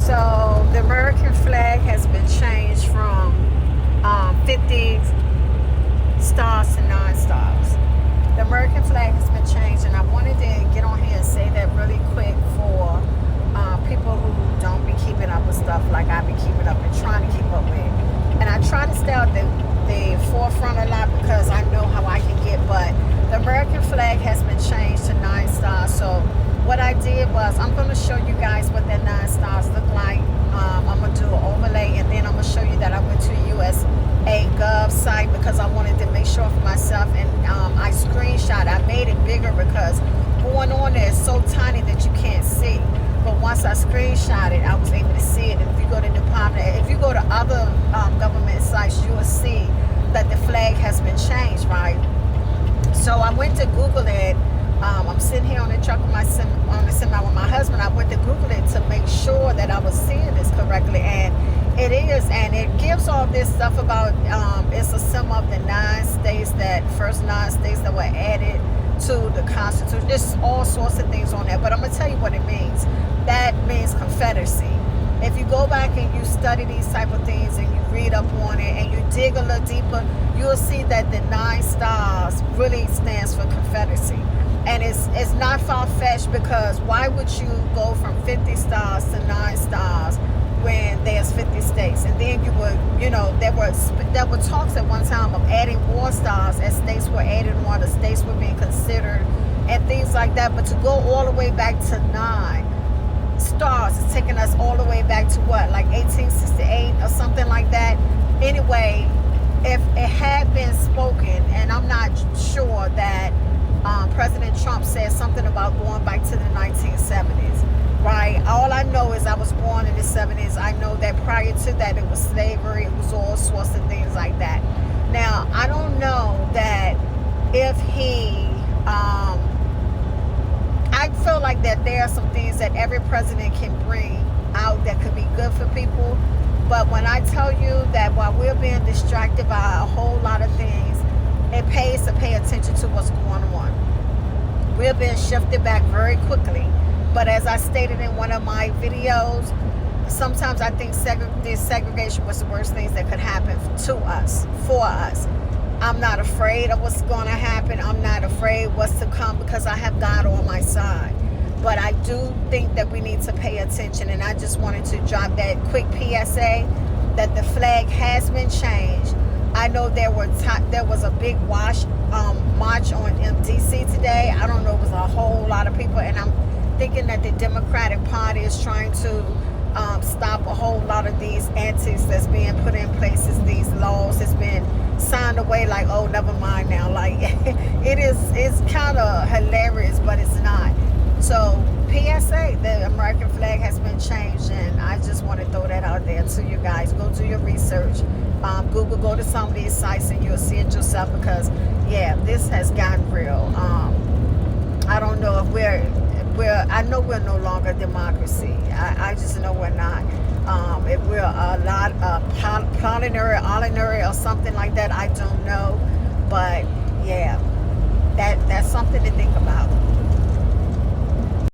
So the American flag has been changed from 50 stars to 9 stars. The American flag has been changed, and I wanted to get on here and say that really quick for people who don't be keeping up with stuff like I be keeping up and trying to keep up with. And I try to stay out the forefront a lot because I know how I can get, but the American flag has been changed to 9 stars. So what I did was I'm going to show you guys what that 9 stars look like. I'm going to do an overlay, and then I'm going to show you that I went to the USA Gov site because I wanted to make sure for myself, and I screenshot. I made it bigger because going on there is so tiny that you can't see. But once I screenshot it, I was able to see it. And if you go to if you go to other government sites, you will see that the flag has been changed, right? So I went to Google it. I'm sitting here on the truck on the semi with my husband. I went to Google it to make sure that I was seeing this correctly, and it is, and it gives all this stuff about it's a sum of the 9 states first 9 states that were added to the Constitution. There's all sorts of things on there, but I'm gonna tell you what it means. That means Confederacy. If you go back and you study these type of things and you read up on it and you dig a little deeper, you'll see that the 9 stars really stands for Confederacy. And it's not far-fetched, because why would you go from 50 stars to 9 stars when there's 50 states? And then you would, there were talks at one time of adding more stars as states were added on, the states were being considered and things like that. But to go all the way back to 9 stars is taking us all the way back to what, like 1868 or something like that. Anyway, if it had been spoken, and I'm not sure that President Trump said something about going back to the 1970s, right? All I know is I was born in the 70s. I know that prior to that it was slavery, it was all sorts of things like that. Now, I don't know that if he, I feel like that there are some things that every president can bring out that could be good for people. But when I tell you that while we're being distracted by a whole lot of things, it pays to pay attention to what's going on. We're being shifted back very quickly. But as I stated in one of my videos, sometimes I think this segregation was the worst things that could happen to us, for us. I'm not afraid of what's going to happen. I'm not afraid what's to come because I have God on my side. But I do think that we need to pay attention. And I just wanted to drop that quick PSA that the flag has been changed. I know there was a big march on DC today. I don't know, it was a whole lot of people, and I'm thinking that the Democratic Party is trying to stop a whole lot of these antics that's being put in places. These laws has been signed away like, oh, never mind now. Like it's kind of hilarious, but it's not. So PSA, the American flag has been changed, and I just want to throw that out there to you guys. Go do your research. Google, go to some of these sites and you'll see it yourself, because yeah, this has gotten real. I don't know if I know we're no longer a democracy. I just know we're not. If we're a lot parliamentary or something like that, I don't know. But yeah, that's something to think about.